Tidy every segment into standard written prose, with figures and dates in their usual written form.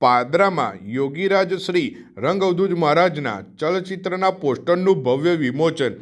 પાદરામાં યોગીરાજ શ્રી રંગઅવધૂત મહારાજના ચલચિત્રના પોસ્ટરનું ભવ્ય વિમોચન.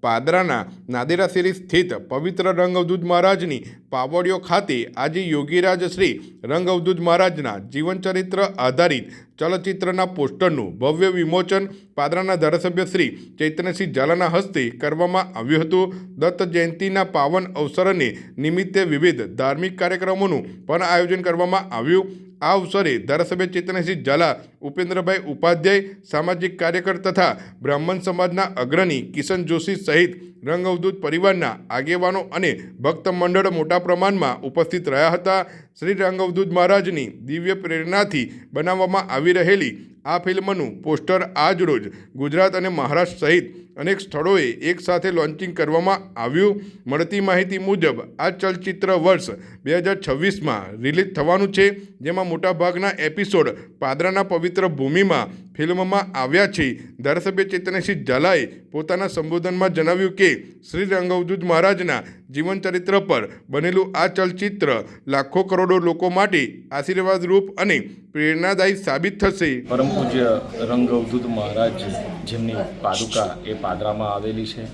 પાદરાના નાદેરા શેરી સ્થિત પવિત્ર રંગઅવધૂત મહારાજની પાવડીઓ ખાતે આજે યોગીરાજ શ્રી રંગઅવધૂત મહારાજના જીવનચરિત્ર આધારિત ચલચિત્રના પોસ્ટરનું ભવ્ય વિમોચન પાદરાના ધારાસભ્ય શ્રી ચૈતન્યસિંહ ઝાલાના હસ્તે કરવામાં આવ્યું હતું. દત્ત જયંતિના પાવન અવસરને નિમિત્તે વિવિધ ધાર્મિક કાર્યક્રમોનું પણ આયોજન કરવામાં આવ્યું. આ અવસરે ધારાસભ્ય ચૈતન્યસિંહ ઝાલા, ઉપેન્દ્રભાઈ ઉપાધ્યાય, સામાજિક કાર્યકર તથા બ્રાહ્મણ સમાજના અગ્રણી કિશન જોશી સહિત રંગઅવધૂત પરિવારના આગેવાનો અને ભક્ત મંડળ મોટા પ્રમાણમાં ઉપસ્થિત રહ્યા હતા. શ્રી રંગઅવધૂત મહારાજની દિવ્ય પ્રેરણાથી બનાવવામાં આવી રહેલી આ ફિલ્મનું પોસ્ટર આજ રોજ ગુજરાત અને મહારાષ્ટ્ર સહિત અનેક સ્થળોએ એકસાથે લોન્ચિંગ કરવામાં આવ્યું. મળતી માહિતી મુજબ આ ચલચિત્ર વર્ષ 2026માં રિલીઝ થવાનું છે, જેમાં મોટાભાગના એપિસોડ પાદરાના પવિત્ર ભૂમિમાં ફિલ્મમાં આવ્યા છે. ધારાસભ્ય ચૈતન્યસિંહ ઝાલાએ પોતાના સંબોધનમાં જણાવ્યું કે શ્રી રંગઅવધૂત મહારાજના જીવનચરિત્ર પર બનેલું આ ચલચિત્ર લાખો કરોડો લોકો માટે આશીર્વાદરૂપ અને પ્રેરણાદાયી સાબિત થશે. પરમ પૂજ્ય રંગઅવધૂત મહારાજ જેમની પાદુકા એ પાદરામાં આવેલી છે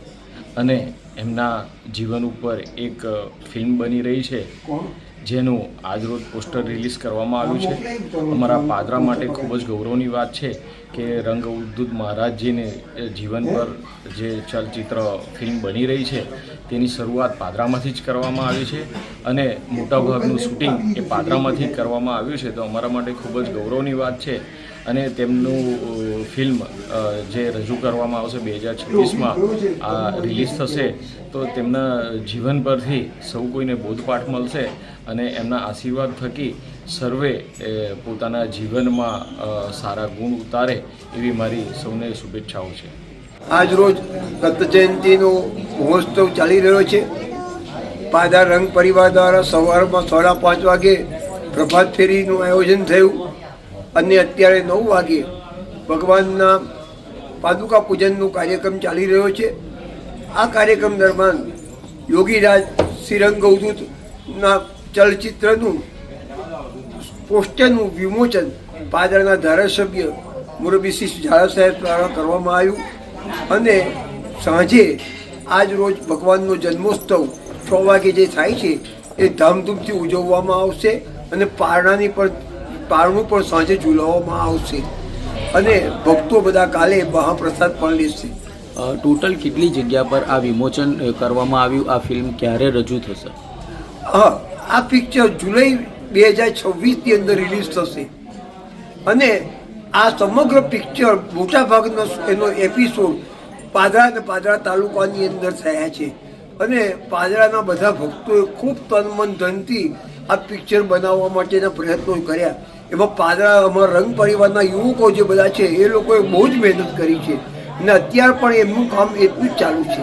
અને એમના જીવન ઉપર એક ફિલ્મ બની રહી છે, જેનું આજરોજ પોસ્ટર રિલીઝ કરવામાં આવ્યું છે. અમારા પાદરા માટે ખૂબ જ ગૌરવની વાત છે કે રંગઅવધૂત મહારાજજીને જીવન પર જે ચલચિત્ર ફિલ્મ બની રહી છે તેની શરૂઆત પાદરામાંથી જ કરવામાં આવી છે અને મોટાભાગનું શૂટિંગ એ પાદરામાંથી કરવામાં આવ્યું છે. તો અમારા માટે ખૂબ જ ગૌરવની વાત છે અને તેમનું ફિલ્મ જે રજૂ કરવામાં આવશે 2026માં આ રિલીઝ થશે, તો તેમના જીવન પરથી સૌ કોઈને બોધપાઠ મળશે અને એમના આશીર્વાદ થકી સર્વે પોતાના જીવનમાં સારા ગુણ ઉતારે એવી મારી સૌને શુભેચ્છાઓ છે. આજરોજ દત્ત જયંતિનો મહોત્સવ ચાલી રહ્યો છે. પાદરા રંગ પરિવાર દ્વારા સવારમાં 5:30 વાગે પ્રભાત ફેરીનું આયોજન થયું અને અત્યારે 9 વાગે ભગવાનના પાદુકા પૂજનનો કાર્યક્રમ ચાલી રહ્યો છે. આ કાર્યક્રમ દરમિયાન યોગીરાજ શ્રી રંગઅવધૂતના ચલચિત્રનું પોસ્ટરનું વિમોચન પાદરાના ધારાસભ્ય મુરબીસિંહ ઝાલા સાહેબ દ્વારા કરવામાં આવ્યું અને સાંજે આજ રોજ ભગવાનનો જન્મોત્સવ 6 વાગે જે થાય છે એ ધામધૂમથી ઉજવવામાં આવશે અને પારણું પણ સાંજે ઝૂલાવવામાં આવશે અને ભક્તો બધા કાલે મહાપ્રસાદ પણ લેશે. ટોટલ કેટલી જગ્યા પર આ વિમોચન કરવામાં આવ્યું? આ ફિલ્મ ક્યારે રજૂ થશે? આ પિક્ચર જુલાઈ 2026ની અંદર રિલીઝ થશે અને આ સમગ્ર પિક્ચર મોટાભાગનો એનો એપિસોડ પાદરા અને પાદરા તાલુકાની અંદર થયા છે અને પાદરાના બધા ભક્તોએ ખૂબ તન મન ધનથી આ પિક્ચર બનાવવા માટેના પ્રયત્નો કર્યા. એમાં પાદરા અમારા રંગ પરિવારના યુવકો જે બધા છે એ લોકોએ બહુ જ મહેનત કરી છે અને અત્યારે પણ એમનું કામ એટલું જ ચાલુ છે.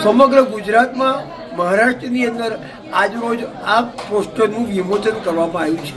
સમગ્ર ગુજરાતમાં, મહારાષ્ટ્રની અંદર આજરોજ આ પોસ્ટરનું વિમોચન કરવામાં આવ્યું છે.